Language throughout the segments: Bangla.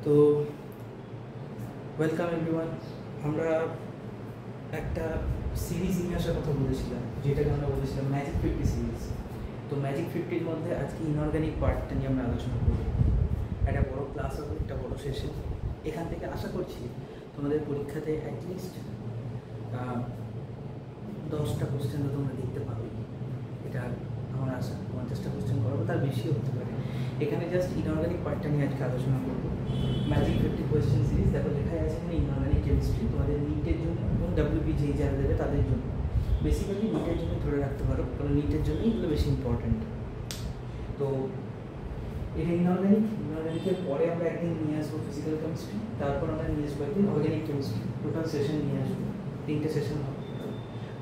তো ওয়েলকাম এভরিওয়ান। আমরা একটা সিরিজ নিয়ে আসার কথা বলেছিলাম, যেটাকে আমরা বলেছিলাম ম্যাজিক 50 সিরিজ। তো ম্যাজিক 50-র মধ্যে আজকে ইনঅর্গানিক পার্টটা নিয়ে আমরা আলোচনা করব। একটা বড় ক্লাস হবে, একটা বড় সেশন। এখান থেকে আশা করছি তোমাদের পরীক্ষাতে অ্যাটলিস্ট 10টা কোশ্চেন তো তোমরা দেখতে পাবে। এটা আমার আশা। 50টা কোশ্চেন করাবো, তার বেশিও হতে পারে। এখানে জাস্ট ইনঅর্গানিক পার্টটা নিয়ে আজকে আলোচনা করবো। ম্যাজিক 50 কোয়েশ্চেন সিরিজ, দেখো লেখাই আছে এখানে ইনঅর্গানিক কেমিস্ট্রি। তোমাদের নিটের জন্য এবং WPG যারা দেবে তাদের জন্য, বেসিক্যালি নিটের জন্য ধরে রাখতে পারো, কারণ নিটের জন্য এগুলো বেশি ইম্পর্ট্যান্ট। তো এটা ইনঅর্গানিকের পরে আমরা একদিন নিয়ে আসবো ফিজিক্যাল কেমিস্ট্রি, তারপর আমরা নিয়ে আসবো একদিন অর্গানিক কেমিস্ট্রি। টোটাল সেশন নিয়ে আসবো, 3টে সেশন হবে।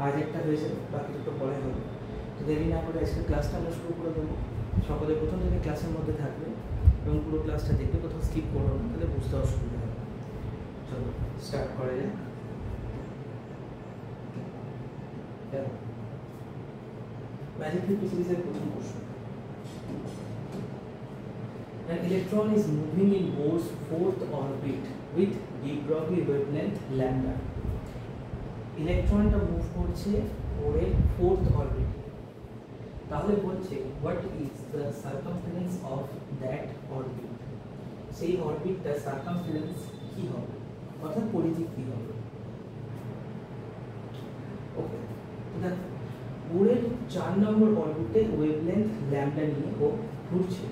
আজ একটা হয়েছে, বাকি দুটো পরে হবে। তো দেরি না করে আজকে ক্লাসটা আমরা শুরু করে দেবো। সকলে প্রথম থেকে ক্লাসের মধ্যে থাকবে এবং পুরো ক্লাসটা দেখবে, কোথাও স্কিপ করবো না, তাহলে বুঝতে অসুবিধা হবে। চলো স্টার্ট করা যাক। ম্যাজিক 50 সিরিজের প্রথম প্রশ্ন। An electron is moving in Bohr's fourth orbit with de Broglie wavelength lambda. ইলেকট্রনটা মুভ করছে বোরের ফোর্থ অরবিট। তাহলে বলছে what is the circumference of that orbit. সেই অরবিটটার সার্কামফারেন্স কি হবে, অর্থাৎ পরিধি কি হবে। ওকে, তো দেখো বোরের 4 নম্বর অরবিটে ওয়েভলেন্থ ল্যাম্ডা নিয়ে ও ঘুরছে।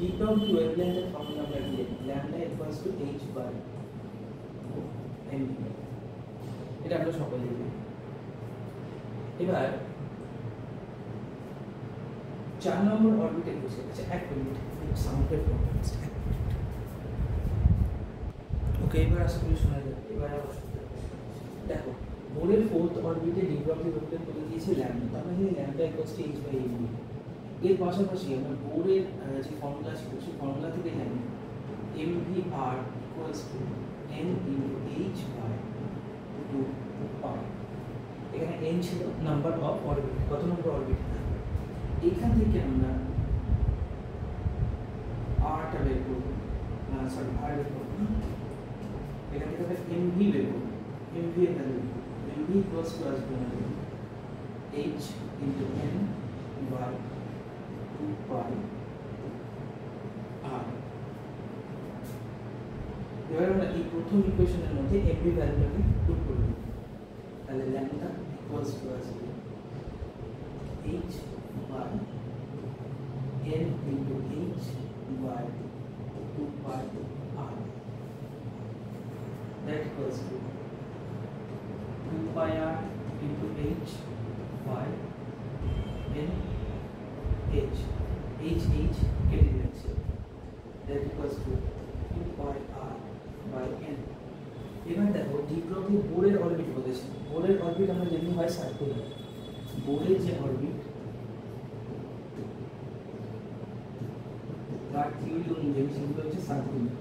de Broglie wavelength এর ফর্মুলা আমরা কি লিখি, lambda equals to h by m। এটা আমরা সকলে লিখি। এবার 4 নম্বর অরবিটে বসে আছে। এক মিনিট সাউন্ডের প্রবলেম আছে। ওকে, এবার আশা করি শোনা যাবে। এবার দেখো বোরের ফোর্থ অরবিটে de Broglie wavelength বলে দিয়েছে ল্যাম্ডা, তার মানে lambda equals to h by m। এর পাশাপাশি আমরা বোরের যে ফর্মুলা ছিল সেই ফর্মুলা থেকে জানি mvr equals to n into h by 2π। এখানে n ছিল নাম্বার অফ অরবিট, কত নম্বর অরবিট। এখান থেকে আমরা rটা বের করব, সরি r বের করব। এখান থেকে আমরা mv বের করব। mv এর ভ্যালু mv equals to আসবে h into n by 2π r। এবার আমরা এই প্রথম ইকুয়েশনের মধ্যে mv ভ্যালুটাকে পুট করে দেব। তাহলে ল্যাম্ডা ইকুয়ালস টু আসবে h by n into h by 2π r, that equals to 2π r into h by n h কেটে যাচ্ছে, that equals to 2π r by n। এবার দেখো de Broglie বোরের অরবিট বলেছে। বোরের অরবিট আমরা জানি হয় সার্কুলার। বোরের যে অরবিট তার থিওরি অনুযায়ী সেগুলো হচ্ছে সার্কুলার।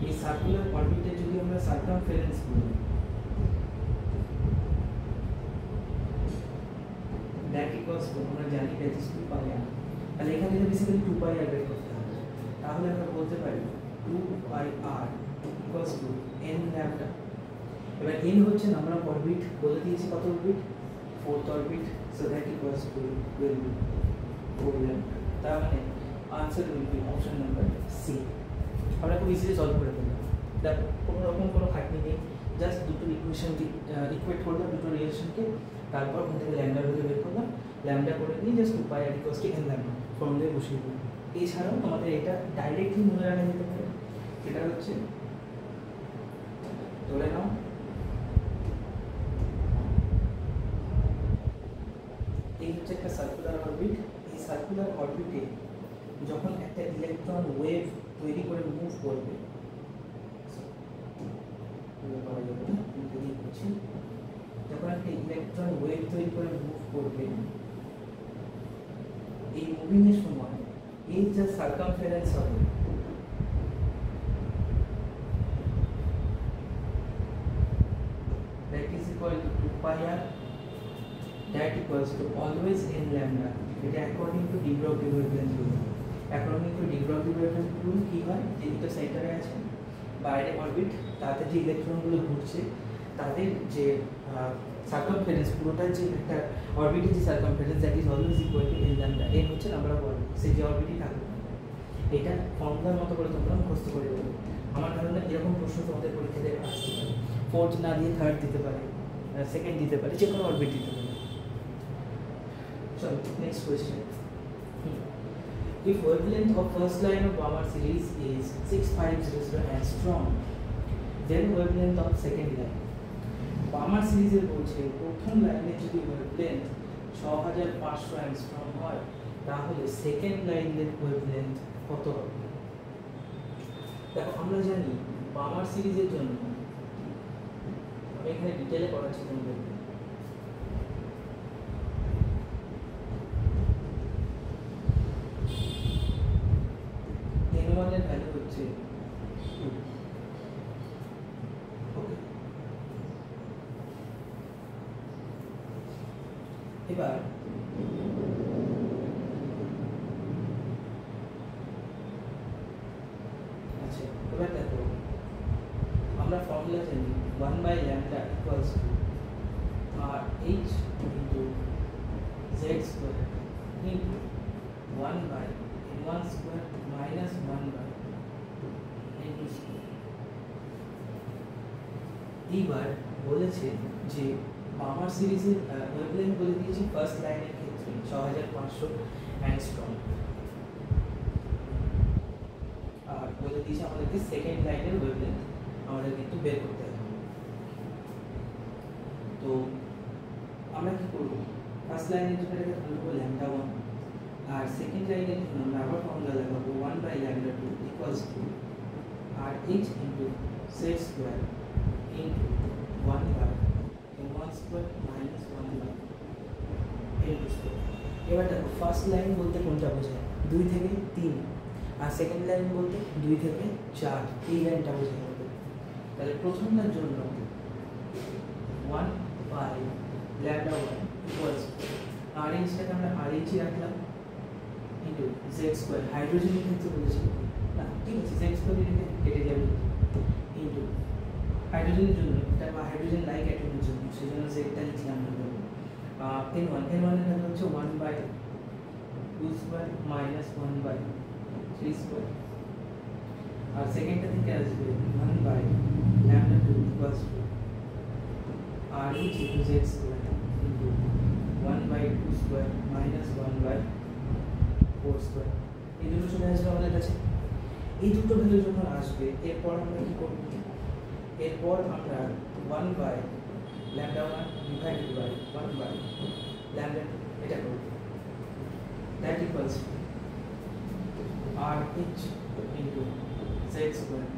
এই সার্কুলার অরবিটে যদি আমরা সার্কামফারেন্স বলি, that equals to আমরা জানি that is 2π r। তাহলে এখানে যদি বেসিক্যালি 2π r বের করতে হবে, তাহলে আমরা বলতে পারি 2π r equals to n lambda। এবার n হচ্ছে নাম্বার অফ অরবিট, বলে দিয়েছি কত orbit, fourth orbit, so that equals to 4 lambda। তার মানে answer will be option number C. আমরা খুব ইজিলি সলভ করে ফেললাম। দেখো কোনো রকম কোনো খাটনি নেই, জাস্ট দুটো ইকুয়েশনকে ইকুয়েট করলাম, দুটো রিলেশনকে, তারপর ওখান থেকে ল্যাম্ডা ভ্যালু বের করলাম। ল্যাম্ডা করে নিয়ে just 2π r equals to n lambda ফর্মুলায় বসিয়ে দিলাম। এছাড়াও তোমাদের এটা ডাইরেক্টলি মনে রাখা যেতে পারে। এটা হচ্ছে ধরে নাও এই হচ্ছে একটা সার্কুলার অরবিট। এই সার্কুলার অরবিটে যখন একটা ইলেকট্রন ওয়েভ তৈরি করে মুভ করবে, যখন একটা ইলেকট্রন ওয়েভ তৈরি করে মুভ করবে, এই মুভিং এর সময় এই যে সার্কামফারেন্স হবে, that is equal to 2πr that equals to always n lambda, এটা according to de Broglie wavelength rule. According to de Broglie wavelength rule কি হয়, যেহেতু সেন্টারে আছে বাইরে অরবিট, তাতে যে ইলেকট্রনগুলো ঘুরছে তাদের যে সার্কামফারেন্স, পুরোটা যে একটা অরবিটের যে circumference, that is always equal to n lambda. N হচ্ছে নাম্বার অফ অরবিট, সে যে অরবিটই থাকুক। এটা ফর্মুলার মতো করে তোমরা মুখস্থ করে দেবে। আমার ধারণা এরকম প্রশ্ন তোমাদের পরীক্ষাতে আসতে পারে, ফোর্থ না দিয়ে থার্ড দিতে পারে, সেকেন্ড দিতে পারে, যে কোনো অরবিট দিতে পারে। চলো next question. If wavelength of first line of Balmer series is 6500 angstrom, then wavelength of second line. Balmer series এর বলছে প্রথম লাইনে যদি wavelength 6500 angstrom হয়, তাহলে সেকেন্ড লাইনের wavelength কত হবে? দেখো আমরা জানি Balmer সিরিজের জন্য, আমি এখানে ডিটেইলে পড়াচ্ছি তোমাদের, এর ভ্যালু হচ্ছে 2। ওকে, এবার আচ্ছা, এবার দেখো আমরা ফর্মুলা জানি 1/λ equals to RH into z square into 1/n1 square minus 1/n2 square। এইবার বলেছে যে Balmer সিরিজের ওয়েভলেন্থ বলে দিয়েছি ফার্স্ট লাইনের ক্ষেত্রে 6500 অ্যাংস্ট্রম, আর বলে দিয়েছি আমাদেরকে সেকেন্ড লাইনের ওয়েভলেন্থ আমাদের কিন্তু বের করতে হবে। তো আমরা কি করব, ফার্স্ট লাইনের জন্য এটাকে ধরবো λ1, আর সেকেন্ড লাইনের জন্য আমরা আবার ফর্মুলা লাগাবো 1/λ2 equals to RH into z square into 1/n1 square minus 1/n2 square। এবার দেখো ফার্স্ট লাইন বলতে কোনটা বোঝায়, 2 থেকে 3, আর সেকেন্ড লাইন বলতে 2 থেকে 4, এই লাইনটা বোঝায় হবে। তাহলে প্রথমটার জন্য 1/λ1 equals to RH-টাকে আমরা RH রাখলাম into z square, হাইড্রোজেনের ক্ষেত্রে বলেছি না, ঠিক আছে, z square কেটে যাবে, into হাইড্রোজেনের জন্য এটা বা হাইড্রোজেন লাইক অ্যাটমের জন্য, সেজন্য জেডটা লিখলাম আমরা। n1 এর ভ্যালু হচ্ছে 1/2 স্কয়ার মাইনাস 1/3 স্কয়ার, আর সেকেন্ডটা থেকে আসবে 1/λ2 equals to RH into z square into 1/2 square minus 1/4 square. এই দুটো চলে আসবে আমাদের কাছে। এই দুটো ভ্যালু যখন আসবে, এরপর আমরা কি করব, এরপর আমরা 1/λ1 divided by 1/λ2 এটা করব, that equals to RH into z square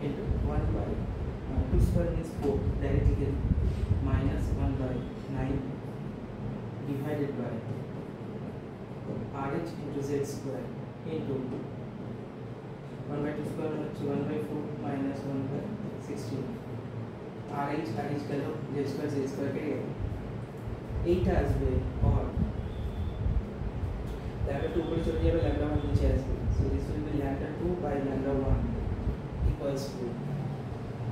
into 1/2 square means 4 directly minus 1/9 divided by RH into z square into 1/2 square হচ্ছে 1/4 minus 1/16, RH গেল, z square কেটে গেল, এইটা আসবে, আর λ2 উপরে চলে যাবে, λ1 নিচে আসবে, so this will be λ2/λ1 equals to,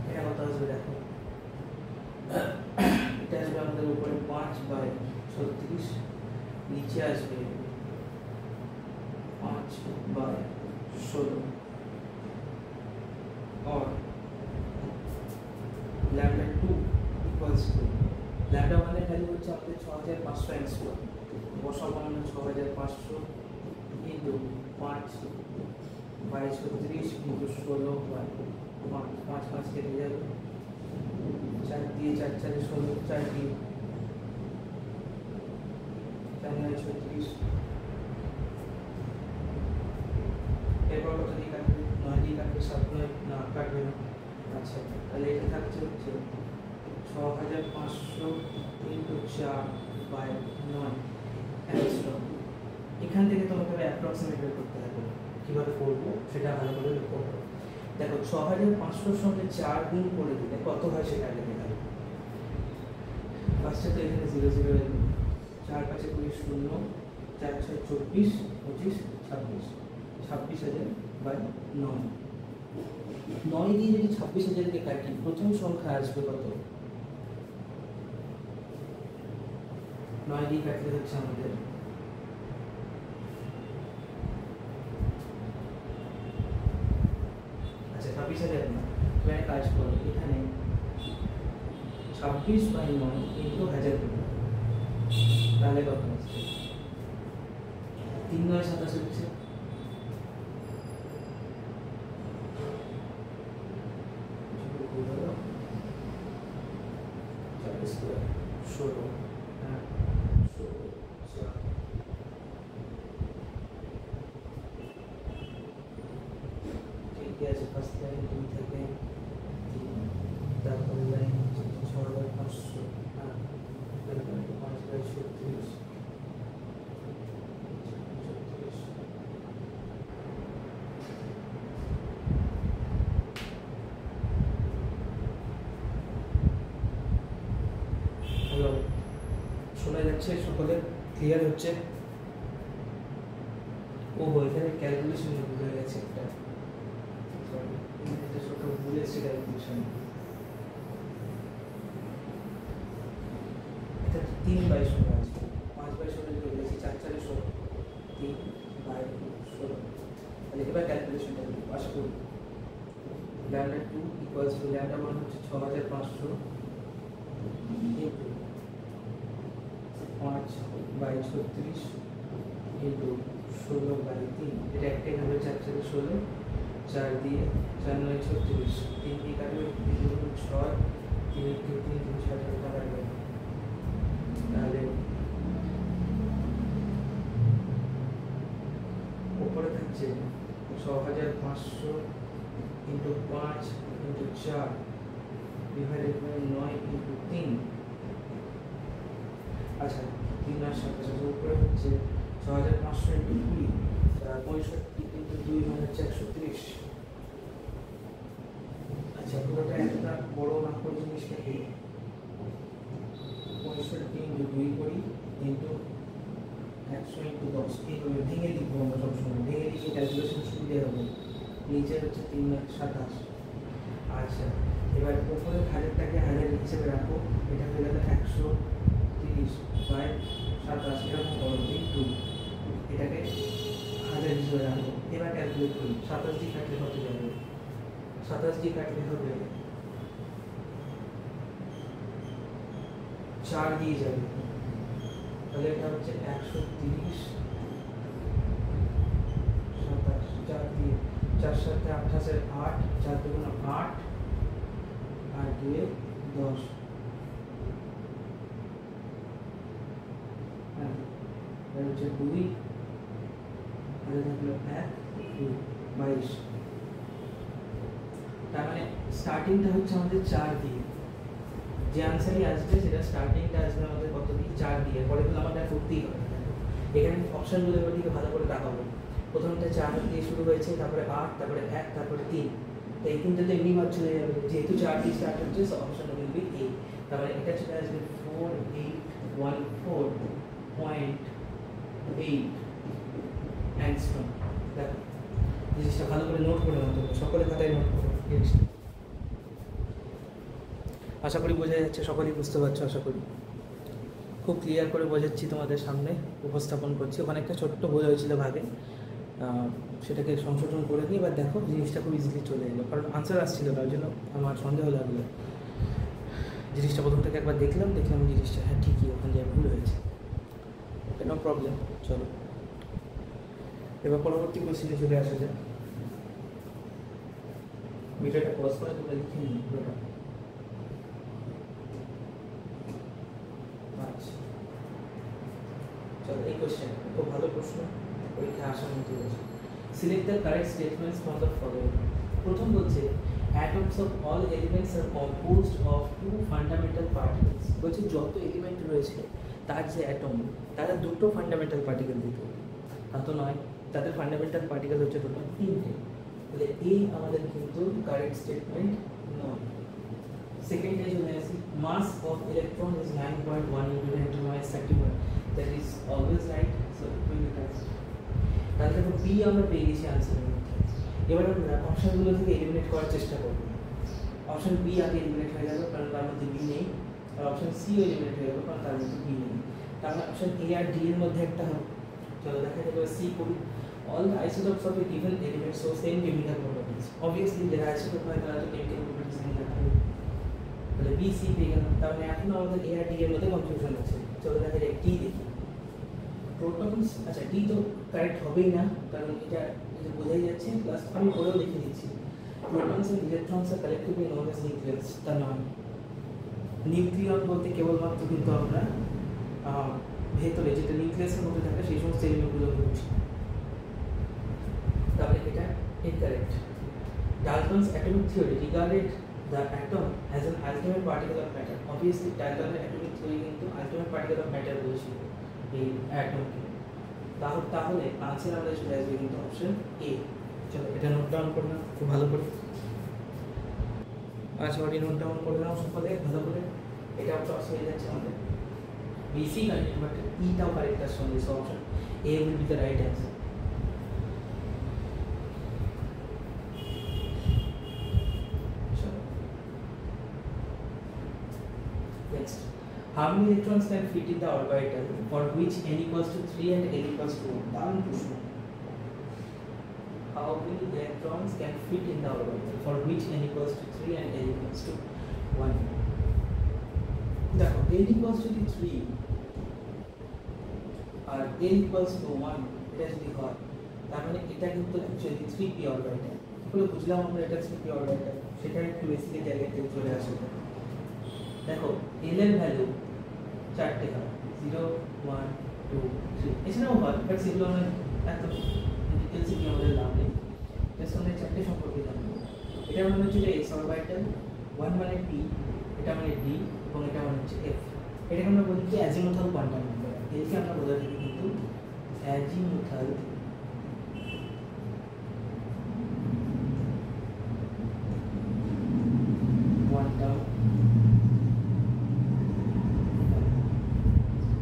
এটা কত আসবে দেখো, এটা আসবে আমাদের উপরে 5/36, নিচে আসবে 5/16, और λ2 equals to λ1 এর ভ্যালু হচ্ছে আমাদের 6500 অ্যাংস্ট্রম, বসাবো আমরা 6500 into 5/36 into 16/5, 5 কেটে যাবে, 4 দিয়ে 4 4 16, 4 দিয়ে 4 9 36, এরপর কত দিয়ে কাটবে, 9 দিয়ে কাটবে, 7 9 না কাটবে না। আচ্ছা, তাহলে এটা থাকছে হচ্ছে 6500 into 4/9 অ্যাংস্ট্রম। এখান থেকে তোমাকে অ্যাপ্রক্সিমেট বের করতে হবে, কিভাবে করবো সেটা ভালো করে লক্ষ্য করো। দেখো 6500 এর সঙ্গে 4 গুণ করে দিলে কত হয় সেটা আগে দেখাবো। ফার্স্টে তো এখানে 0 0 4 5 20 শূন্য, 4 6 24 25 26, 26,000 বাই 9। 9 দিয়ে যদি 26,000কে কাটি প্রথম সংখ্যা আসবে কত? 9 দিয়ে কাটলে হচ্ছে আমাদের আচ্ছা 26,000 না, তুমি একটা কাজ করো, এখানে 26/9 ইন্টু 1000 করবে, তাহলে কত আসছে? 3 9 27 হচ্ছে। ঠিক আছে, ফার্স্ট লাইন 2 থেকে 3, তারপরে লাইন 6500, তারপরে 5/36, হ্যালো, শোনা যাচ্ছে? সকলে ক্লিয়ার হচ্ছে? ও এখানে ক্যালকুলেশন ভুলে গেছে একটা, সরি এটা ছোট ভুল এসেছে ক্যালকুলেশন। এটা 3/16 আছে, 5/16 লিখে দিয়েছি, 4 4 16, 3/16। তাহলে এবার ক্যালকুলেশনটা আশা করি ল্যামডা 2 ইকুয়ালস টু ল্যামডা 1 হচ্ছে 6500 ইনটু 5/36 ইনটু 16/3, এটা একটাই হবে 4 4 16, 4 দিয়ে 4 9 36, 3 দিয়ে কাটবে 3 2 6, 3 3 3 3 6 টাকা কাটবে, তাহলে উপরে থাকছে 6500 into 5 into 4 divided by 9 into 3। আচ্ছা 3 আর 7 উপরে হচ্ছে 6500 ইনটু 20, 65 ইনটু 2 মানে হচ্ছে 130। আচ্ছা পুরোটা একটা বড় না করে জিনিসটাকে 65 ইনটু 2 করি ইনটু 100 ইনটু 10, এইভাবে ভেঙে লিখবো আমরা সবসময়, ভেঙে লিখে ক্যালকুলেশন সুবিধা হবে। নিচে হচ্ছে 3 27। আচ্ছা এবার উপরে 1000টাকে 1000 হিসেবে রাখো, এটা হয়ে গেল 130/27, এরকম করো ইনটু এটাকে 1000 হিসেবে রাখো। এবার ক্যালকুলেট করি, 27 দিয়ে কাটলে কত যাবে? 27 দিয়ে কাটলে হবে 4 দিয়ে যাবে, তাহলে এটা হচ্ছে 130 27, 4 দিয়ে 4 7 28 8, 4 2 8 আর 2 10, হ্যাঁ এটা হচ্ছে 2 আর থাকলো 1 2 22। তার মানে স্টার্টিংটা হচ্ছে আমাদের 4 দিয়ে, যে আনসারই আসবে সেটা স্টার্টিংটা আসবে আমাদের কত দিয়ে? 4 দিয়ে। পরেগুলো আমাদের করতেই হবে। এখানে অপশনগুলোর দিকে ভালো করে তাকাবো। প্রথমটা 4 দিয়ে শুরু হয়েছে, তারপরে 8, তারপরে 1, তারপরে 3। তো এই 3টা তো এমনি মার চলে যাবে, যেহেতু 4 দিয়ে স্টার্ট হচ্ছে অপশন উইল বি A। তারপরে এটা চলে আসবে 4814.8 অ্যাংস্ট্রম। দেখো জিনিসটা ভালো করে নোট করে নাও, সকলে খাতায় নোট করো জিনিসটা। আশা করি বোঝা যাচ্ছে, সকলেই বুঝতে পারছো আশা করি। খুব ক্লিয়ার করে বোঝাচ্ছি, তোমাদের সামনে উপস্থাপন করছি। ওখানে একটা ছোট্ট ভুল হয়েছিল ভাগে, সেটাকে সংশোধন করে দিই। এবার দেখো জিনিসটা খুব ইজিলি চলে এলো, কারণ আনসার আসছিল তার জন্য আমার সন্দেহ লাগলো। জিনিসটা প্রথম থেকে একবার দেখলাম জিনিসটা হ্যাঁ ঠিকই, ওখানে যা ভুল হয়েছে, নো প্রবলেম। চলো এবার পরবর্তী কোশ্চেনে চলে আসা যায়। ভিডিওটা পজ করে তোমরা লিখে নিই পুরোটা। আচ্ছা চলো এই কোশ্চেন খুব ভালো প্রশ্ন, পরীক্ষায় আসার মতো হয়েছে। Select the correct statements from the following. প্রথম বলছে atoms of all elements are composed of two fundamental particles। বলছে যত এলিমেন্ট রয়েছে তার যে অ্যাটম, তারা দুটো ফান্ডামেন্টাল পার্টিকেল দিতে হবে, তা তো নয়। তাদের ফান্ডামেন্টাল পার্টিকেল হচ্ছে টোটাল 3টে। তাহলে এই আমাদের কিন্তু কারেক্ট স্টেটমেন্ট নয়। সেকেন্ডে চলে আসি, mass of electron is 9.1 × 10⁻³ that is always right, so it will be correct. তাহলে দেখো বি আমরা পেয়ে গেছি আনসারের মধ্যে। এবার আমরা অপশনগুলো থেকে এলিমিনেট করার চেষ্টা করব। অপশন বি আগে এলিমিনেট হয়ে যাবে কারণ তার মধ্যে বি নেই, আর অপশন সিও এলিমিনেট হয়ে যাবে কারণ তার মধ্যে বি নেই। তাহলে অপশন এ আর ডি এর মধ্যে একটা হবে। চলো দেখা যাবে সি করি। All the isotopes of a given element show same chemical properties. Obviously, যারা isotope হয় তারা তো chemical properties নিয়ে থাকবে। তাহলে বি সি পেয়ে গেলাম। তাহলে এখন আমাদের এ আর ডি এর মধ্যে কনফিউশন আছে। চলো দেখা যাক ডি দেখি। প্রোটনস, আচ্ছা ডি তো কারেক্ট হবেই না কারণ এটা বোঝাই যাচ্ছে, প্লাস আমি পরেও লিখে দিচ্ছি। Protons and electrons are collectively known as nucleus. তা নয়, নিউক্লিয়ন বলতে কেবলমাত্র কিন্তু আমরা ভেতরে যেটা নিউক্লিয়াসের মধ্যে থাকে সেই সমস্ত এলিমেন্টগুলো বুঝি। তাহলে এটা incorrect. Dalton's atomic theory regarded the atom as an ultimate particle of matter. Obviously, Dalton's atomic theory কিন্তু ultimate particle of matter বলেছিল এই অ্যাটমকে। তাহলে আনসার আমাদের চলে আসবে কিন্তু অপশন এ। চলো এটা নোট ডাউন করে নাও খুব ভালো করে। আচ্ছা ওটি নোট ডাউন করে নাও সকলে ভালো করে। এটা টস হয়ে যাচ্ছে আমাদের। বিসি কারেক্ট, বাট ইটাও কারেক্ট তার সঙ্গে, so option A will be the right answer. Next, how many electrons can fit in the orbital for which n equals to 3 and l equals to 1? দারুণ প্রশ্ন। How many electrons can fit in the orbital for which n equals to 3 and l equals to 1? দেখো l equals to 3 R l equals to 1 এটা যদি হয় তার মানে এটা কিন্তু অ্যাকচুয়ালি 3p অরবিটাল। তাহলে বুঝলাম আমরা এটা 3p অরবিটাল, সেটা একটু বেসিক জায়গাতে চলে আসবে। দেখো l এর ভ্যালু চারটে হয়, 0 1 2 3, এছাড়াও হয় বাট সেগুলো আমরা এত ডিটেলসে কি আমাদের লাভ নেই। জাস্ট আমরা চারটে সম্পর্কে জানবো। এটা মানে হচ্ছে s অরবিটাল, 1 মানে p, এটা মানে d এবং এটা মানে হচ্ছে f। এটাকে আমরা বলি কি অ্যাজিমুথাল কোয়ান্টাম নাম্বার। একে আমরা বলে থাকি কিন্তু অ্যাজিমুথাল কোয়ান্টাম।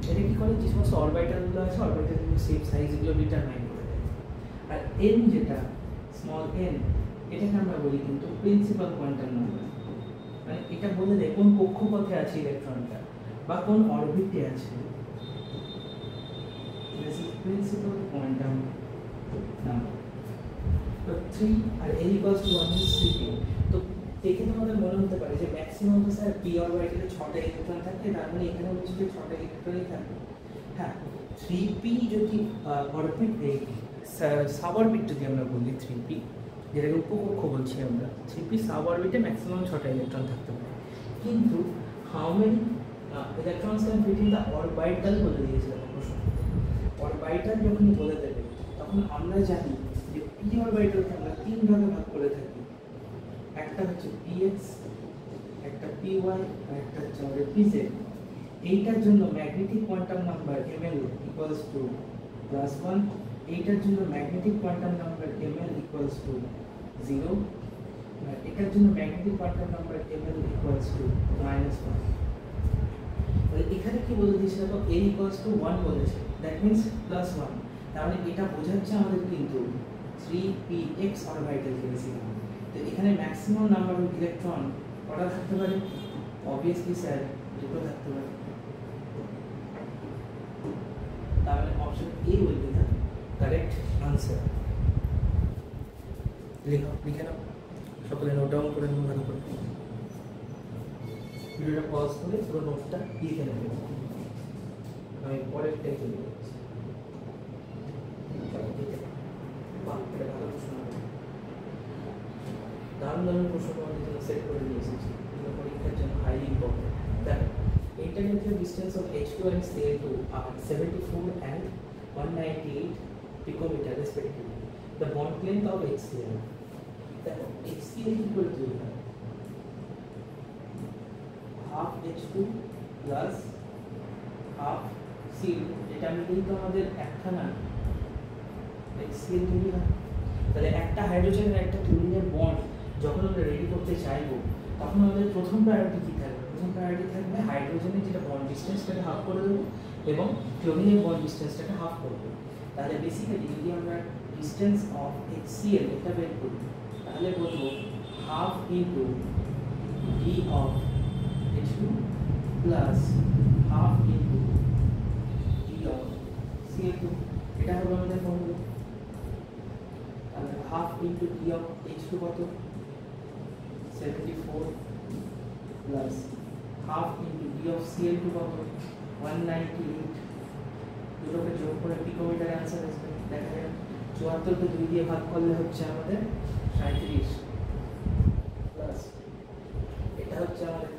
এটা কি করে, যে সমস্ত অরবিটালগুলো আছে অরবিটালগুলোর শেপ সাইজগুলো ডিটারমাইন করে দেয়। আর n যেটা স্মল n, এটাকে আমরা বলি কিন্তু প্রিন্সিপাল কোয়ান্টাম নাম্বার। মানে এটা বলে দেয় কোন কক্ষপথে আছে ইলেকট্রনটা বা কোন অরবিটে আছে। This is principal quantum number. তো 3 আর l equals to 1 is 3p। তো দেখে তোমাদের মনে হতে পারে যে ম্যাক্সিমাম তো স্যার p অরবিটালে 6টা ইলেকট্রন থাকে, তার মানে এখানে হচ্ছে যে 6টা ইলেকট্রনই থাকবে। হ্যাঁ, 3p যদি অরবিট সাব অরবিট যদি আমরা বলি 3p, যেটাকে উপকক্ষ বলছি আমরা, 3p সাব অরবিটে ম্যাক্সিমাম 6টা ইলেকট্রন থাকতে পারে। কিন্তু how many electrons can fit in the orbital বলে দিয়েছে প্রশ্ন। অরবিটাল যখনই বলে দেবে তখন আমরা জানি যে p অরবিটালকে আমরা 3 ভাগে ভাগ করে থাকি। একটা হচ্ছে px, একটা py আর একটা হচ্ছে আমাদের pz। এইটার জন্য magnetic quantum number ml equals to +1, এইটার জন্য magnetic quantum number ml equals to 0, আর এটার জন্য magnetic quantum number ml equals to -1। তাহলে এখানে কি বলে দিয়েছে দেখো n ইকুয়ালস টু 1 বলেছে, দ্যাট মিন্স +1। তাহলে এটা বোঝাচ্ছে আমাদের কিন্তু 3px অরবিটাল বেসিক্যালি। তো এখানে ম্যাক্সিমাম নাম্বার অফ ইলেকট্রন কটা থাকতে পারে? অবভিয়াসলি স্যার দুটো থাকতে পারে। তাহলে option A will be the correct answer. লিখে নাও, সকলে নোট ডাউন করে নিন ভালো করে। ভিডিওটা পজ করে পুরো নোটটা লিখে নেবেন। আমি পরেরটাই চলে যাচ্ছি। ভালো প্রশ্ন, দারুণ প্রশ্ন আমাদের জন্য সেট করে নিয়ে এসেছি পরীক্ষার জন্য, হাইলি ইম্পর্টেন্ট। দেখো internuclear distance of H2 and Cl2 are 74 and 198 picometer respectively. The bond length of HCl, দেখো HCl equal to half H2 plus half Cl, এটা মিলেই তো আমাদের একখানা HCl তৈরি হয়। তাহলে একটা হাইড্রোজেন আর একটা ক্লোরিনের বন্ড যখন আমরা রেডি করতে চাইবো তখন আমাদের প্রথম প্রায়োরিটি কি থাকবে? প্রথম প্রায়োরিটি থাকবে হাইড্রোজেনের যেটা বন্ড ডিস্টেন্সটাকে হাফ করে দেবো এবং ক্লোরিনের বন্ড ডিস্টেন্সটাকে হাফ করে দেবো। তাহলে বেসিক্যালি যদি আমরা ডিস্টেন্স অফ HCl এটা বের করি তাহলে বলবো half into D of H2 plus half into D of Cl2, এটা হলো আমাদের ফর্মুলা। তাহলে half into D of H2 কত 74 plus half into D of Cl2 কত 198, দুটোকে যোগ করে পিকোমিটার অ্যান্সার আসবে। দেখা যায় 74কে 2 দিয়ে ভাগ করলে হচ্ছে আমাদের 37 প্লাস এটা হচ্ছে আমাদের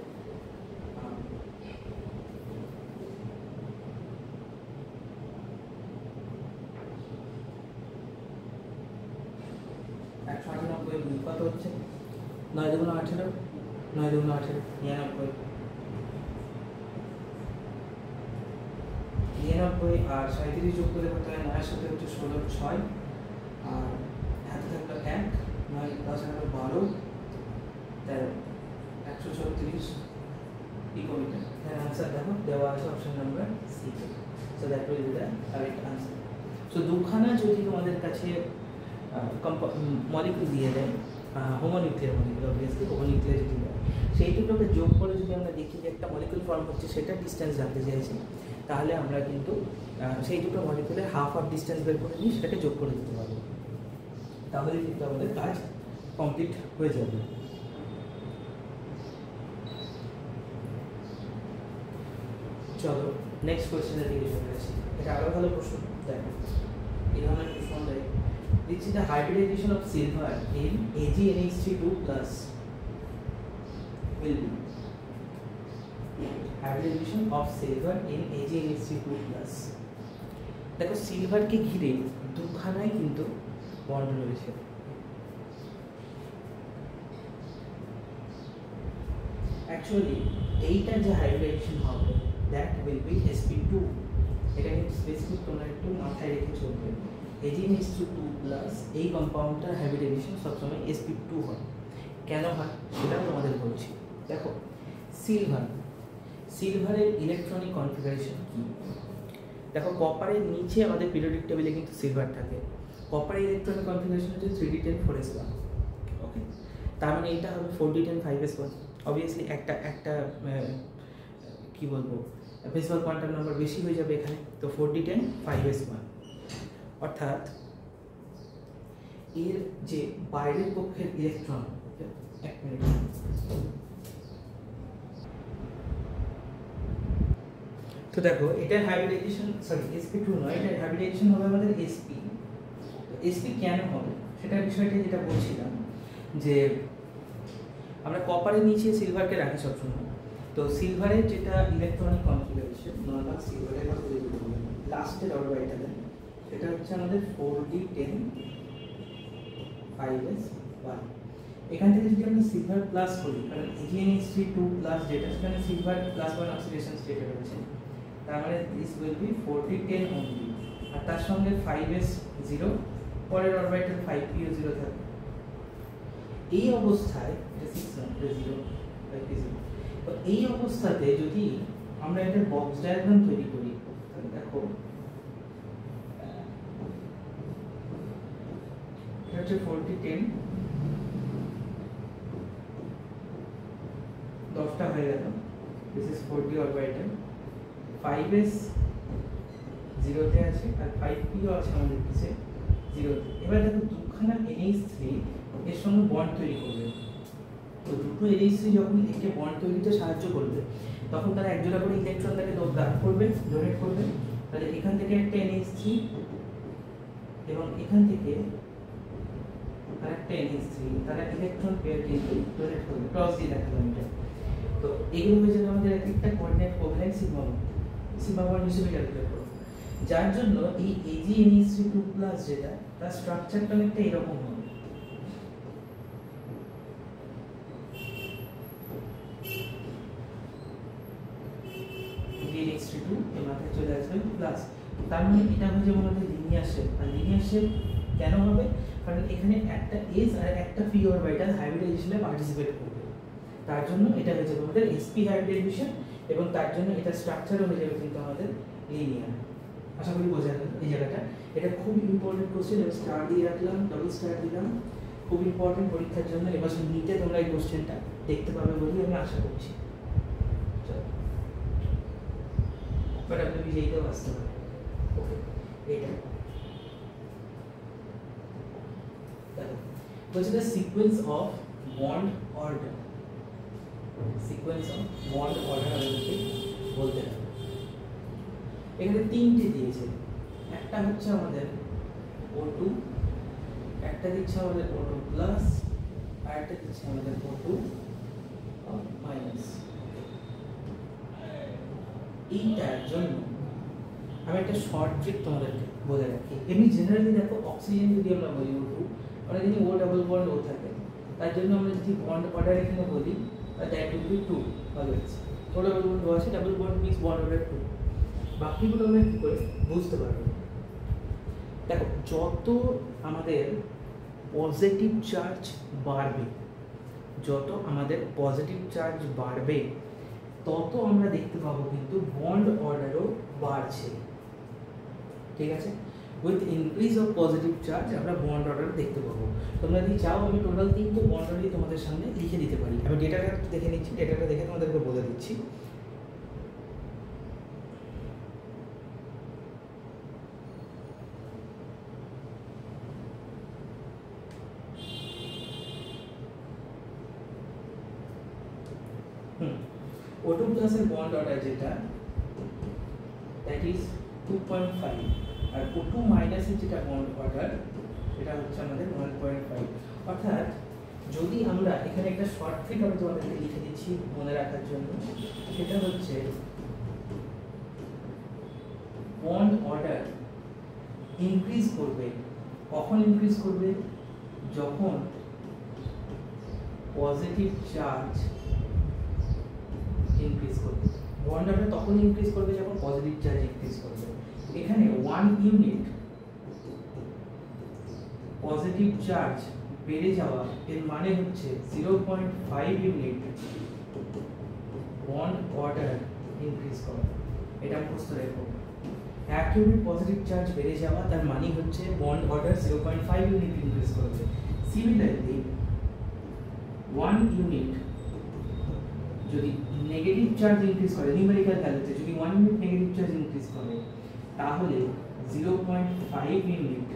কত হচ্ছে 9 2 18, 9 2 18 99, 99 আর 37 যোগ করে কত হয় 9 সাথে হচ্ছে 16 6 আর হাতে থাকলো 1 9 10 12 13 136 পিকোমিটার। এর आंसर দেখো দেওয়া আছে option number C. So that will be the correct answer. So দুখানা যদি তোমাদের কাছে মলিকিউল দিয়ে দেয়, হোমোনিউক্লিয়ার মলিকিউল, অবভিয়াসলি হোমোনিউক্লিয়ার যদি দেয়, সেই দুটোকে যোগ করে যদি আমরা দেখি যে একটা মলিকিউল ফর্ম হচ্ছে সেটা ডিস্টেন্স জানতে চাইছি, তাহলে আমরা কিন্তু সেই দুটো মলিকিউলের হাফ অফ ডিস্টেন্স বের করে নিয়ে সেটাকে যোগ করে দিতে পারবো, তাহলে কিন্তু আমাদের কাজ কমপ্লিট হয়ে যাবে। চলো নেক্সট কোয়েশ্চেনের দিকে চলে আসি। এটা আরো ভালো প্রশ্ন। দেখো এই ধরনের প্রশ্ন দেয়, which is the hybridization of silver in AgNH3 plus will be hybridization of silver in AgNH3 plus। দেখো সিলভারকে ঘিরে দুখানাই কিন্তু বন্ড রয়েছে। অ্যাকচুয়ালি এইটা যে হাইব্রিডাইজেশন হবে that will be sp2। এটা কিন্তু স্পেসিফিক তোমরা একটু মাথায় রেখে চলবে। AgNH2 প্লাস এই কম্পাউন্ডটার হাইব্রিডাইজেশন সবসময় sp2 হয়। কেন হয় সেটা তোমাদের বলছি। দেখো সিলভারের ইলেকট্রনিক কনফিগারেশন কি? দেখো কপারের নিচে আমাদের পিরিয়ডিক টেবিলে কিন্তু সিলভার থাকে। কপারের ইলেকট্রনিক কনফিগারেশন হচ্ছে 3d10 4s1। ওকে, তার মানে এটা হবে 4d10 5s1। অবভিয়াসলি একটা কি বলবো বেসিক্যাল কোয়ান্টাম নাম্বার বেশি হয়ে যাবে এখানে, তো 4d10 5s1। অর্থাৎ এর যে বাইরের পক্ষের ইলেকট্রন, এক মিনিট, তো দেখো এটার হাইব্রিডাইজেশন sp2 নয়, এটার হাইব্রিডাইজেশন হবে আমাদের sp। তো sp কেন হবে সেটার বিষয়টা যেটা বলছিলাম, যে আমরা কপারের নিচে সিলভারকে রাখি সবসময়। তো সিলভারের যেটা ইলেকট্রনিক কনফিগারেশন, নর্মাল সিলভারের লাস্টের অরবিটালে, এটা হচ্ছে আমাদের 4d10 5s1। এখান থেকে যদি আমরা সিলভার প্লাস করি, কারণ AgNH3 প্লাস যেটা সেখানে সিলভার প্লাস 1 অক্সিডেশন স্টেটে রয়েছে, তার মানে this will be 4d10 only, আর তার সঙ্গে 5s0, পরের অরবিটাল 5p0 থাকবে। এই অবস্থায় এটা 6 না, এটা 0 5p0। তো এই অবস্থাতে যদি আমরা একটা বক্স ডায়াগ্রাম তৈরি করি, তাহলে দেখো এটা হচ্ছে 4d10, 10টা হয়ে গেল, this is 4d orbital, 5s 0 তে আছে আর 5p ও আছে আমাদের কাছে 0 তে। এবার দেখো দুখানা NH3 এর সঙ্গে বন্ড তৈরি করবে। তো দুটো NH3 যখন একে বন্ড তৈরিতে সাহায্য করবে, তখন তারা একজোড়া করে ইলেকট্রন তাকে দান করবে, ডোনেট করবে। তাহলে এখান থেকে একটা NH3 এবং এখান থেকে আরেকটা NH3, তারা ইলেকট্রন পেয়ার কিন্তু ডোনেট করবে, ক্রস দিয়ে দেখালাম এটা। তো এগুলো হয়ে যাবে আমাদের একটা কোঅর্ডিনেট কোভ্যালেন্ট সিগমা বন্ড হিসেবে ক্যালকুলেট করব, যার জন্য এই AgNH3 প্লাস যেটা, তার স্ট্রাকচারটা অনেকটা এরকম হবে। AgNH3 এর মাথায় চলে আসবে প্লাস, তার মানে এটা হয়ে যাবে আমাদের লিনিয়ার শেপ। আর লিনিয়ার শেপ কেন হবে? কারণ এখানে একটা S আর একটা p অরবিটাল হাইব্রিডাইজেশনে পার্টিসিপেট করবে। তার জন্য এটা হয়ে যাবে আমাদের sp হাইব্রিডেশন, এবং তার জন্য এটা স্ট্রাকচারও হয়ে যাবে কিন্তু আমাদের লিনিয়ার। আশা করি বোঝা গেল এই জায়গাটা। এটা খুব ইম্পর্টেন্ট কোশ্চেন, এবং স্টার দিয়ে রাখলাম, ডাবল স্টার দিলাম, খুব ইম্পর্টেন্ট পরীক্ষার জন্য। এবার নিতে তোমরা এই কোশ্চেনটা দেখতে পাবে বলে আমি আশা করছি। বাট আপনি বিজয়ীটাও আসতে পারে। ওকে, এটা দেখো বলছে the sequence of bond order, sequence of bond order আমাদেরকে বলতে হবে। এখানে তিনটে দিয়েছে, একটা হচ্ছে আমাদের O2, একটা দিচ্ছে আমাদের O2 প্লাস, আর একটা দিচ্ছে আমাদের O2 মাইনাস। এইটার জন্য আমি একটা শর্ট ট্রিক তোমাদেরকে বলে রাখি। এমনি জেনারেলি দেখো অক্সিজেন যদি আমরা বলি O2, আমরা যদি O ডাবল বন্ড O থাকে, তার জন্য আমরা যদি বন্ড অর্ডার এখানে বলি that will B 2 always. O double bond O আছে, double bond means bond order 2। বাকিগুলো আমরা কী করে বুঝতে পারবো? দেখো যত আমাদের পজিটিভ চার্জ বাড়বে, যত আমাদের পজিটিভ চার্জ বাড়বে, তত আমরা দেখতে পাবো কিন্তু বন্ড অর্ডারও বাড়ছে। ঠিক আছে, with increase of positive charge আমরা বন্ড অর্ডার দেখতে পাবো। তোমরা যদি চাও আমি টোটাল 3টে বন্ড অর্ডারই তোমাদের সামনে লিখে দিতে পারি। আমি ডেটাটা দেখে নিচ্ছি, ডেটাটা দেখে তোমাদেরকে বলে দিচ্ছি। O2 প্লাসের বন্ড অর্ডার যেটা, দ্যাট ইজ 2.5, আর O2 মাইনাসের যেটা বন্ড অর্ডার এটা হচ্ছে আমাদের 1.5। অর্থাৎ যদি আমরা এখানে একটা শর্ট ট্রিক আমি তোমাদেরকে লিখে দিচ্ছি মনে রাখার জন্য, সেটা হচ্ছে বন্ড অর্ডার ইনক্রিজ করবে। কখন ইনক্রিজ করবে? যখন পজিটিভ চার্জ ইনক্রিজ করবে। বন্ড অর্ডার তখন ইনক্রিজ করবে যখন পজিটিভ চার্জ ইনক্রিজ করবে। এখানে 1 ইউনিট পজিটিভ চার্জ বেড়ে যাওয়া এর মানে হচ্ছে 0.5 ইউনিট বন্ড অর্ডার ইনক্রিজ করা। এটা মুখস্থ রেখো। 1 ইউনিট পজিটিভ চার্জ বেড়ে যাওয়া তার মানে হচ্ছে বন্ড অর্ডার 0.5 ইউনিট ইনক্রিজ করবে। সিমিলারলি 1 ইউনিট যদি নেগেটিভ চার্জ ইনক্রিজ করে, নিউমেরিক্যাল ভ্যালুতে যদি 1 ইউনিট নেগেটিভ চার্জ ইনক্রিজ করে, তাহলে 0.5 ইউনিট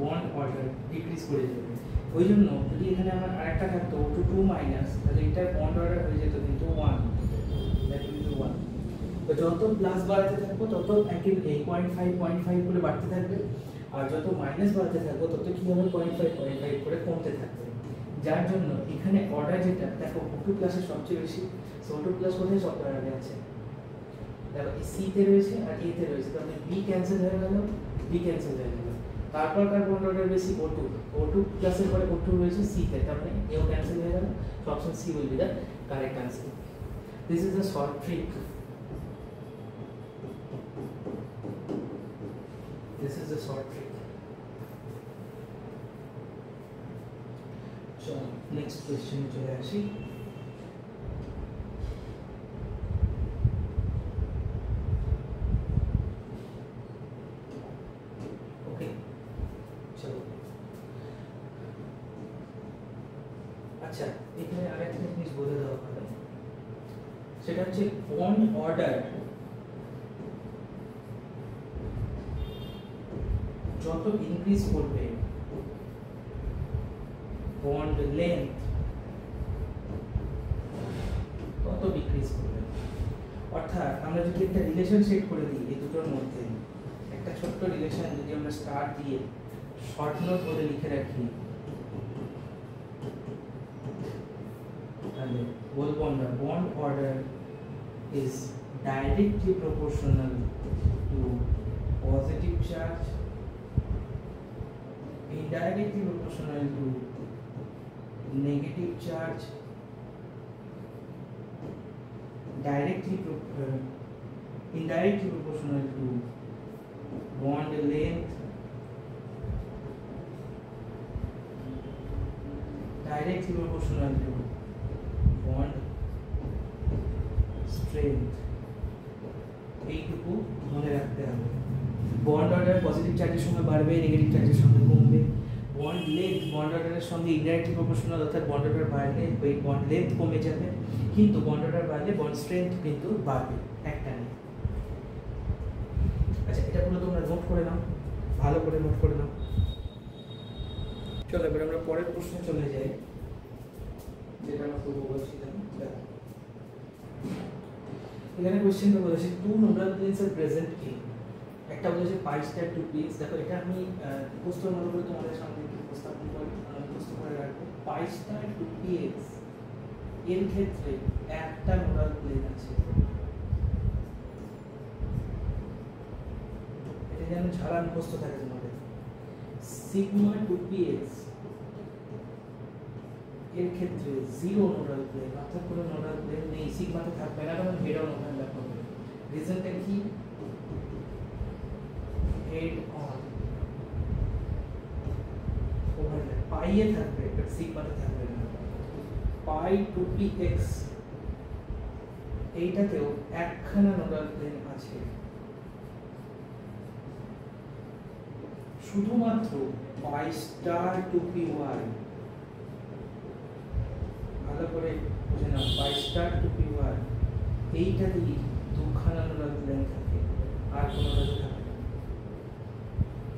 বন্ড অর্ডার ডিক্রিজ করে যাবে। ওই জন্য যদি এখানে আমার আরেকটা থাকতো O2 2 মাইনাস, তাহলে এটার বন্ড অর্ডার হয়ে যেত কিন্তু 1, দ্যাট উইল বি 1। তো যত প্লাস বাড়তে থাকবো তত 0.5 করে বাড়তে থাকবে, আর যত মাইনাস বাড়তে থাকবো তত কি হবে 0.5 করে কমতে থাকবে। যার জন্য এখানে অর্ডার যেটা দেখো O2 প্লাসের সবচেয়ে বেশি। সো O2 প্লাস কোথায় সব অর্ডারে আছে? দেখো সি তে রয়েছে আর এ তে রয়েছে, তাহলে বি ক্যান্সেল হয়ে গেল, বি ক্যান্সেল হয়ে গেল। তারপর কার বন্ড অর্ডার বেশি? O2 প্লাসের পরে O2 রয়েছে সি তে, তার মানে এও ক্যান্সেল হয়ে গেল। So option C will be the correct answer. This is the short trick. This is a short trick. So next question চলে আসি। ওকে চলো, আচ্ছা এখানে আরেকটা জিনিস বলে দেওয়া ভালো, সেটা হচ্ছে বন্ড অর্ডার যত ইনক্রিজ করবে বন্ড লেন্থ তত ডিক্রিজ করবে। অর্থাৎ আমরা যদি একটা রিলেশন সেট করে দিই এই দুটোর মধ্যে, একটা ছোট্ট রিলেশন যদি আমরা স্টার দিয়ে শর্ট নোট বলে লিখে রাখি, তাহলে বলবো আমরা bond order is directly proportional to positive charge, indirectly proportional to negative charge, indirectly proportional to bond length, directly proportional to bond strength, এইটুকু মনে রাখতে হবে। বন্ড অর্ডার পজিটিভ চার্জের সঙ্গে বাড়বে, নেগেটিভ চার্জের সঙ্গে কমবে। বন্ড লেন্থ বন্ড অর্ডারের সঙ্গে ইনডাইরেক্টলি প্রপোর্শনাল, অর্থাৎ বন্ড অর্ডার বাড়লে ওই বন্ড লেন্থ কমে যাবে, কিন্তু বন্ড অর্ডার বাড়লে বন্ড স্ট্রেংথ কিন্তু বাড়বে একটা নেই। আচ্ছা, এটা পুরো তোমরা নোট করে নাও, ভালো করে নোট করে নাও। চলো এবার আমরা পরের প্রশ্নে চলে যাই, যেটা আমরা পূর্ব বলছিলাম। এখানে কোশ্চেনটা বলেছে টু নোডাল প্লেনস আর প্রেজেন্ট এ, একটা বলেছে পাই স্টার টু প্লেনস। দেখো এটা আমি প্রশ্নের মতো করে তোমাদের সামনে উপস্থাপন করে রাখবো। পাই স্টার টু পিএক্স এর ক্ষেত্রে একটা নোডাল প্লেন আছে, এটা যেন ছাড়া মুখস্থ থাকে তোমাদের। সিগমা টু পিএক্স এর ক্ষেত্রে জিরো নোডাল প্লেন, অর্থাৎ কোনো নোডাল প্লেন নেই, সিগমাতে থাকবে না, কারণ হেড অন ওভারল্যাপ হবে। রিজনটা কি? হেড অন ওভারল্যাপ পাই এ থাকবে, বাট সিগমাতে থাকবে না। পাই টু পি এক্স এইটাতেও একখানা নোডাল প্লেন আছে, শুধুমাত্র পাই স্টার টু পি ওয়াই, ভালো করে বুঝে নাও, পাই স্টার টু পি ওয়াই এইটাতেই দুখানা নোডাল প্লেন থাকে, আর কোনো নোডাল থাকে না।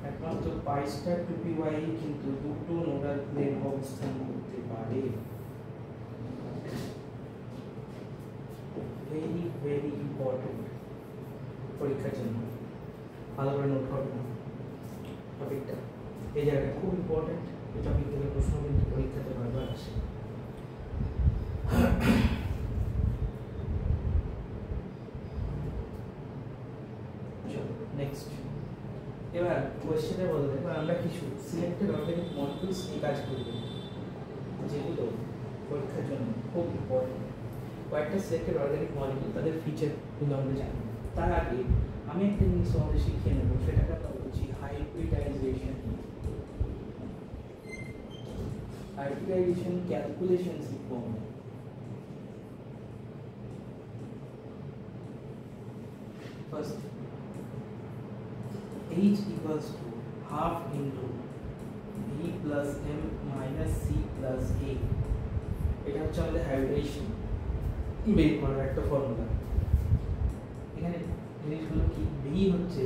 একমাত্র পাই স্টার টু পি ওয়াই কিন্তু দুটো নোডাল প্লেন অবস্থান করতে পারে। ভেরি ভেরি ইম্পর্টেন্ট পরীক্ষার জন্য, ভালো করে নোট করবে না টপিকটা, এই জায়গাটা খুব ইম্পর্টেন্ট। এই টপিক থেকে প্রশ্ন কিন্তু পরীক্ষাতে বারবার আসে। নেক্সট, এবার কোয়েশ্চেনে বলতে এবার আমরা কিছু সিলেক্টেড অর্গানিক মলিকিউলস নিয়ে কাজ করব, যেগুলো পরীক্ষার জন্য খুব ইম্পর্টেন্ট। কয়েকটা সিলেক্টেড অর্গানিক মলিকিউল, তাদের ফিচারগুলো আমরা জানি। তার আগে আমি একটা জিনিস তোমাদের শিখিয়ে নেব, সেটাকে আমরা বলছি হাইব্রিডাইজেশন। হাইব্রিডাইজেশন ক্যালকুলেশন শিখব আমরা। First, H equals to half into B plus M minus C plus A, এটা হচ্ছে আমাদের হাইব্রিডাইজেশন বের করার একটা ফর্মুলা। এখানে জিনিসগুলো কি? B হচ্ছে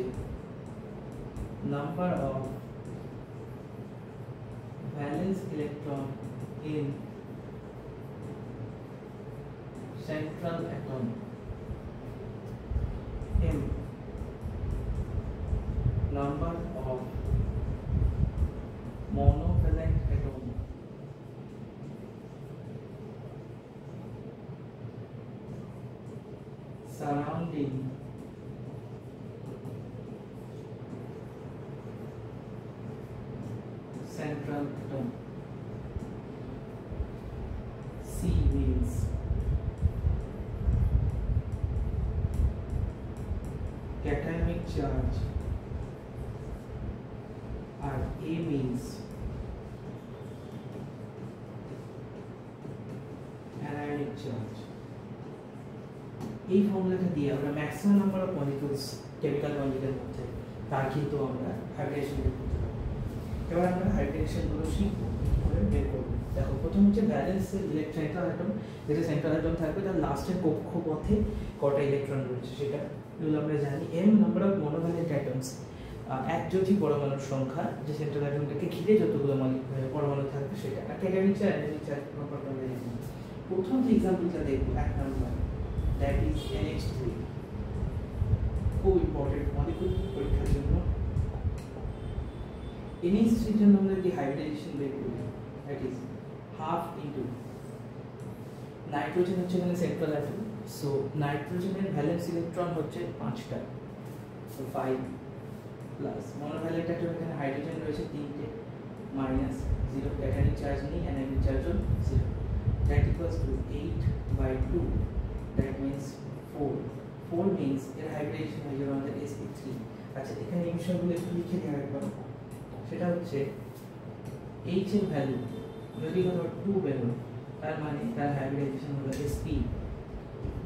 number of valence electron in central atom, M number of monovalent atom surrounding central atom. C means cationic charge, and A means anionic charge. এই ফর্মুলাটা দিয়ে আমরা maximum number of molecules chemical কনজুগেটের মধ্যে তার কিন্তু আমরা হাইব্রিডেশন বের করতে পারবো। এবার আমরা হাইব্রিডেশনগুলো শিখবো, কিভাবে বের করবো। দেখো, প্রথম হচ্ছে ব্যালেন্স সেন্ট্রাল অ্যাটম, যেটা সেন্ট্রাল অ্যাটম থাকবে তার লাস্টের কক্ষপথে কটা ইলেকট্রন রয়েছে সেটা এগুলো আমরা জানি। এম নাম্বার অফ মোনোভ্যালেন্ট অ্যাটমস, একজোটি পরমাণুর সংখ্যা, যে সেন্ট্রাল অ্যাটমটাকে ঘিরে যতগুলো পরমাণু থাকবে সেটা। আর ক্যাটায়নিক চার্জ, অ্যানায়নিক চার্জ সম্পর্কে আমরা জানি। প্রথম যে এক্সাম্পলটা দেখবো 1 নাম্বার, দ্যাট ইজ NH3, খুব ইম্পর্টেন্ট মলিকিউল পরীক্ষার জন্য। NH3 এর জন্য আমরা কি হাইব্রিডাইজেশন বের করি, that is half into nitrogen হচ্ছে এখানে সেন্ট্রাল অ্যাটম, সো নাইট্রোজেনের ভ্যালেন্স ইলেকট্রন হচ্ছে 5টা, সো 5 প্লাস মনোভ্যালেন্ট অ্যাটম এখানে হাইড্রোজেন রয়েছে 3টে, মাইনাস 0 ক্যাটায়নিক চার্জ নেই, অ্যানায়নিক চার্জও 0, that equals to 8/2, that means 4 means এর হাইব্রিডেশন হয়ে যাবে আমাদের sp3। আচ্ছা, এখানে এই বিষয়গুলো একটু লিখে নিয়ে রাখবো, সেটা হচ্ছে H এর ভ্যালু যদি কোথাও 2 বেরোয় তার মানে তার হাইব্রিডাইজেশন হলো sp,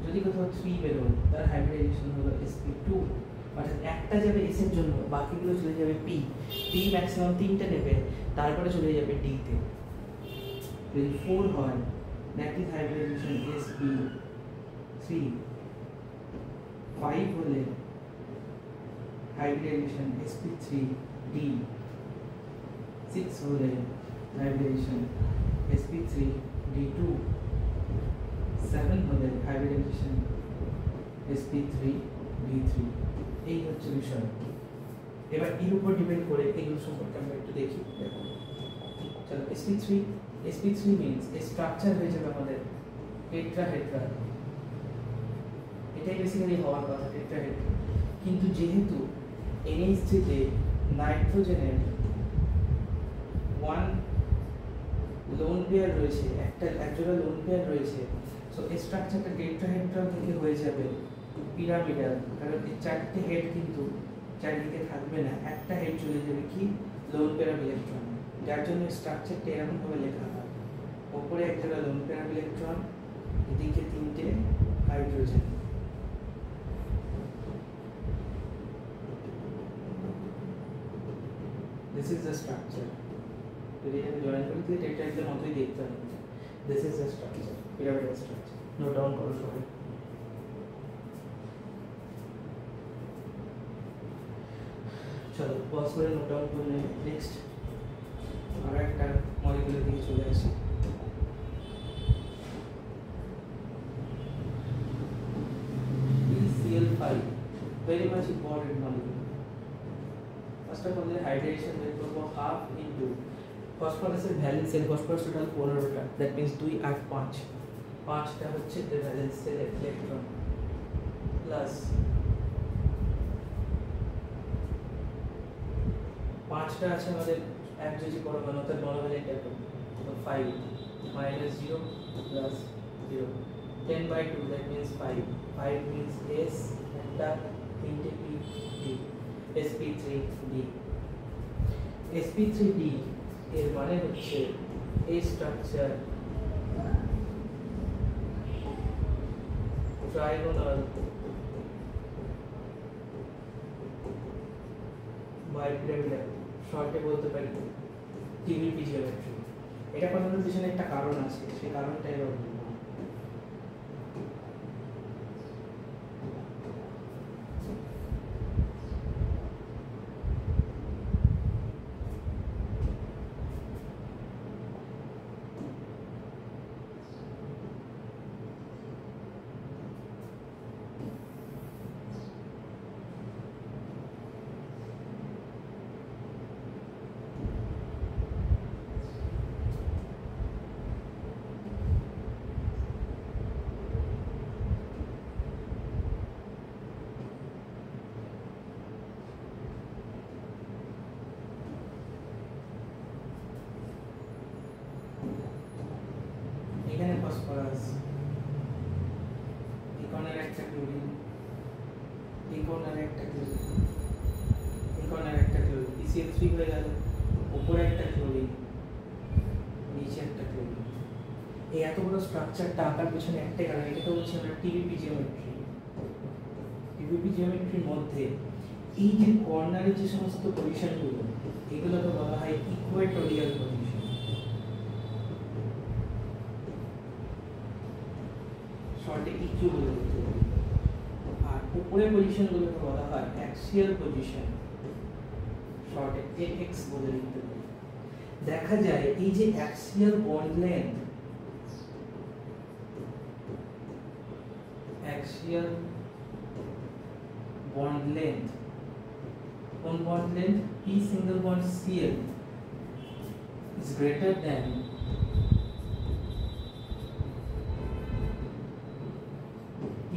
যদি কোথাও 3 বেরোয় তার হাইব্রিডাইজেশন হলো sp2, অর্থাৎ একটা যাবে s এর জন্য, বাকিগুলো চলে যাবে p, p ম্যাক্সিমাম 3টা নেবে, তারপরে চলে যাবে d তে। যদি 4 হয় দ্যাট ইজ হাইব্রিডাইজেশন sp3, 5 হলে hybridization sp3d, 6 হলে hybridization sp3d2, 7 হলে hybridization sp3d3। এই হচ্ছে বিষয়। এবার এর উপর ডিপেন্ড করে এগুলো সম্পর্কে আমরা একটু দেখি। চলো sp3 means a structure হয়ে যাবে আমাদের টেট্রাহেড্রাল, এটাই বেসিক্যালি হওয়ার কথা টেট্রাহেড্রাল, কিন্তু যেহেতু NH3 তে নাইট্রোজেনের 1 লোন পেয়ার রয়েছে, একজোড়া লোন পেয়ার রয়েছে, সো এই স্ট্রাকচারটা টেট্রাহেড্রাল থেকে হয়ে যাবে পিরামিডাল, কারণ এই চারটে হেড কিন্তু চারিদিকে থাকবে না, একটা হেড চলে যাবে কি লোন পেয়ার অফ ইলেকট্রন, যার জন্য স্ট্রাকচারটা এরকম ভাবে লেখা হয়, উপরে একজোড়া লোন পেয়ার অফ ইলেকট্রন, এদিকে 3টে hydrogen. This is the structure. যদি আমি জয়েন করি তাহলে টেট্রাহেড্রাল মতোই দেখতে হবে। This is the structure, pyramidal structure. Note down করো সবাই। চলো পজ করে নোট ডাউন করলে নেক্সট আর একটা মলিকিউলের দিকে চলে আসি। PCl5, very much important molecule. First of all, the hydration will go half into phosphorus এর ভ্যালেন্স সেল, phosphorus টোটাল 15টা, that means 2 8 5, 5টা হচ্ছে the valence cell electron plus 5টা আছে আমাদের একযোজি পরমাণু অর্থাৎ monovalent atom, তো 5 minus 0 plus 0, 10/2 that means 5 means S একটা 3টে P D, sp3d, sp3d এর মানে হচ্ছে এই স্ট্রাকচার ট্রাইগোনাল বাইপিরামিডাল, শর্টে বলতে পারি টিবিপি জিওমেট্রি। এটা বানানোর পিছনে একটা কারণ আছে, সেই কারণটা এবার বলবো। এখানে ফসফরাস, এই কর্নারে একটা ক্লোরিন, এই কর্নারে একটা ক্লোরিন, এই কর্নারে একটা ক্লোরিন, PCl3 হয়ে গেল, উপরে একটা ক্লোরিন, নিচে একটা ক্লোরিন। এই এত বড় স্ট্রাকচারটা আঁকার পিছনে একটাই কারণ, এটাকে বলছি আমরা টিবিপি জিওমেট্রি। টিবিপি জিওমেট্রির মধ্যে এই যে কর্নারে যে সমস্ত পজিশনগুলো, এগুলোকে বলা হয় ইকুয়েটোরিয়াল পজিশন, শর্টে ইকিউ বলে দিতে পারি। আর উপরের পজিশনগুলোকে বলা হয় অ্যাক্সিয়াল পজিশন, শর্টে এক্স বলে দিতে পারি। দেখা যায় এই যে axial bond length, axial bond length, কোন bond length? P single bond Cl is greater than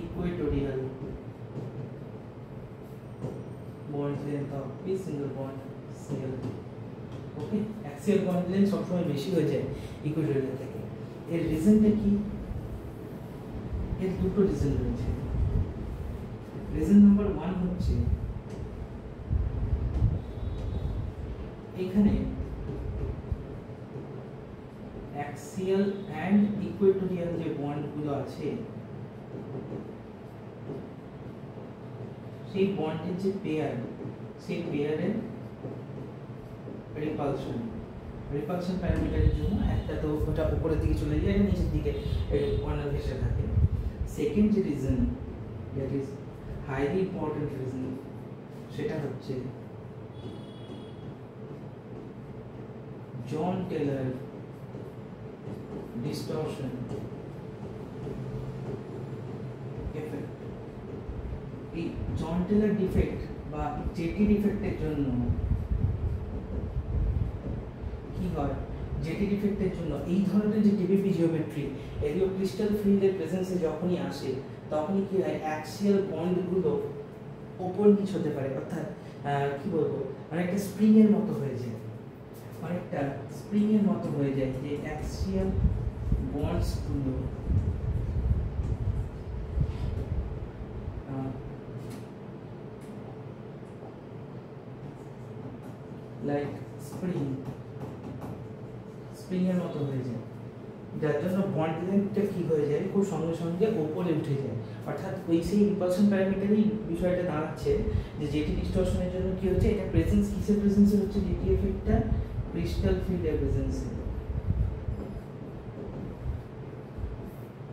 equatorial bond length of P single bond Cl. Okay, axial bond length সবসময় বেশি হয়ে যায় ইকুয়েটোরিয়াল থেকে। এর রিজনটা কি? এর দুটো রিজন রয়েছে। রিজন নাম্বার 1 হচ্ছে এখানে অ্যাক্সিয়াল অ্যান্ড ইকুয়েটোরিয়াল যে বন্ডগুলো আছে সেই বন্ডের যে পেয়ার, সেই পেয়ারের রিপালশন প্যারামিটারের জন্য একটা তো ওটা উপরের দিকে চলে যায়, নিচের দিকে কর্নার ঘেঁষে থাকে। সেকেন্ড যে reason, that is highly important reason, সেটা হচ্ছে জন টেলর ডিস্টরশন এফেক্ট। এই জন টেলর ডিফেক্ট বা জেটি ডিফেক্টের জন্য কি হয়, জেটি ডিফেক্টের জন্য এই ধরনের যে টিপিপি জিওমেট্রি এগুলো ক্রিস্টাল ফিল্ডের প্রেজেন্সে যখনই আসে তখনই কি হয়, অ্যাক্সিয়াল বন্ডগুলো ওপর নিচ হতে পারে, অর্থাৎ কি বলবো, অনেকটা স্প্রিং এর মতো হয়ে যায়, অনেকটা স্প্রিং এর মতো হয়ে যায় যে অ্যাক্সিয়াল বন্ডসগুলো লাইক স্প্রিং এর মতো হয়ে যায়, যার জন্য বন্ড লেন্থটা কি হয়ে যায়, খুব সঙ্গে সঙ্গে ওপরে উঠে যায়। অর্থাৎ ওই সেই রিপালশন প্যারামিটারই বিষয়টা দাঁড়াচ্ছে যে জেটি ডিস্টরশনের জন্য কি হচ্ছে, এটা প্রেজেন্স কিসের প্রেজেন্সে হচ্ছে, জেটি এফেক্টটা ক্রিস্টাল ফিল্ডের প্রেজেন্সে,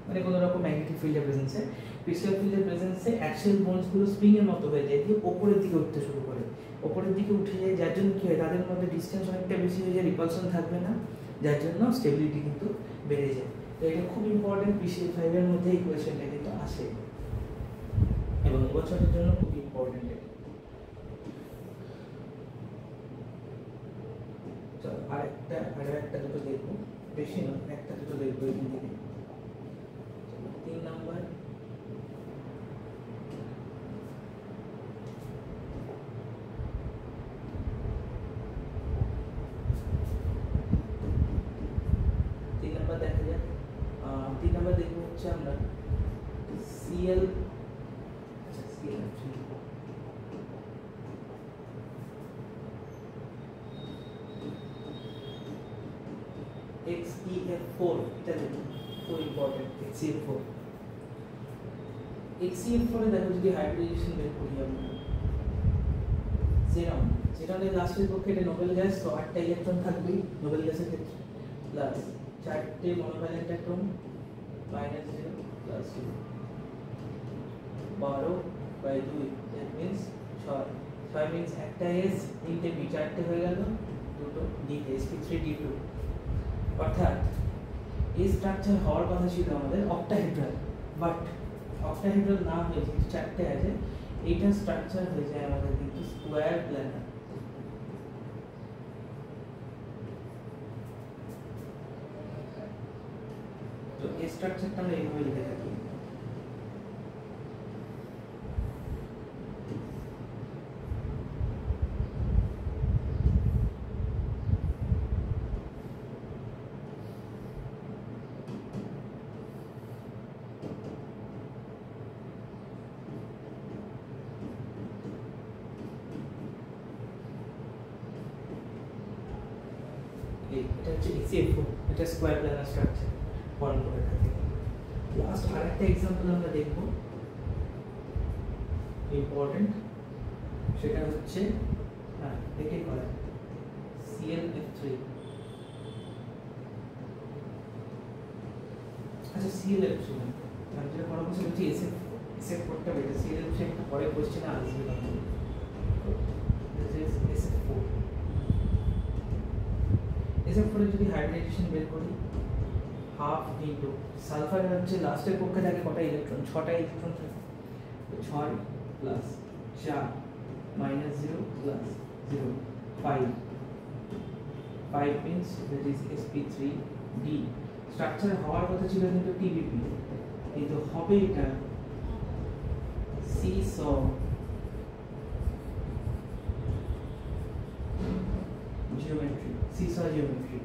মানে কোনো রকম ম্যাগনেটিক ফিল্ডের প্রেজেন্সে, ক্রিস্টাল ফিল্ডের প্রেজেন্সে অ্যাক্সিয়াল বন্ডসগুলো স্প্রিং এর মতো হয়ে যায়, দিয়ে ওপরের দিকে উঠতে শুরু করে, ওপরের দিকে উঠে যায়, যার জন্য কি হয়, তাদের মধ্যে ডিসটেন্স অনেকটা বেশি হয়ে যায়, রিপালশন থাকবে না, যার জন্য স্টেবিলিটি কিন্তু বেড়ে যায়। তো এটা খুব ইম্পর্টেন্ট, PCL 5 এর মধ্যে এই কোয়েশ্চেনটা কিন্তু আসে এবং এবছরের জন্য খুব ইম্পর্টেন্ট। চলো আরেকটা দুটো দেখবো, বেশি না, একটা দুটো দেখবো এখান থেকে। 3 নাম্বার দেখা যাক। 3 নাম্বার দেখবো হচ্ছে আমরা CL, আচ্ছা CL XEF4, এটা দেখো খুব ইম্পর্টেন্ট। XEF4 এ দেখো যদি হাইব্রিডাইজেশন বের করি আমরা, সেরনের লাস্টের পক্ষে এটা নোবেল গ্যাস, তো 8টা ইলেকট্রন থাকবে নোবেল গ্যাসের ক্ষেত্রে, প্লাস 4টে monovalent atom, -0 plus 12/2, that means 6 means একটা S, 3টে B, 4টে হয়ে গেল, দুটো D, sp3d2। অর্থাৎ এই স্ট্রাকচার হওয়ার কথা ছিল আমাদের অক্টাহেড্রাল, বাট অক্টাহেড্রাল না হয়ে যেহেতু 4টে আছে, এইটা স্ট্রাকচার হয়ে যায় আমাদের কিন্তু স্কোয়ার প্ল্যানার। তো এই স্ট্রাকচারটা আমরা এইভাবে লিখে থাকি। এটা হচ্ছে XeF4, এটা স্কোয়ার প্ল্যানার স্ট্রাকচার ফর্ম করে থাকে। লাস্ট আরেকটা एग्जांपल আমরা দেখব ইম্পর্টেন্ট, সেটা হচ্ছে দেখে করা ClF3। আচ্ছা ClF3 আমি যেটা পড়াবো সেটা হচ্ছে SF4 টা বেটা, ClF3 একটা পরে কোশ্চেনে আসবে তখন। SF4 এর যদি হাইব্রিডাইজেশন বের করি, হাফ ইনটু সালফার হচ্ছে লাস্টের পক্ষে থাকে কটা ইলেকট্রন, 6টা ইলেকট্রন থাকে, 6 plus 4 -0 plus 0 5 means that is sp3d। Structure হওয়ার কথা ছিল কিন্তু TBP, কিন্তু হবে এটা seesaw geometry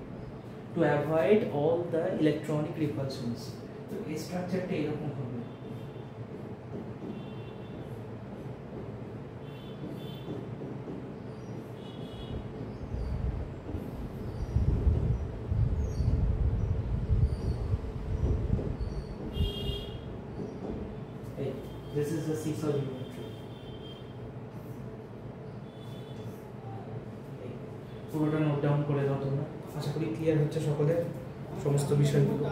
to avoid all the electronic repulsions। তো এই স্ট্রাকচারটা এরকম হবে। a seesaw geometry. পুরোটা নোট ডাউন করে দাও তোমরা, আশা করি ক্লিয়ার হচ্ছে সকলের সমস্ত বিষয়গুলো।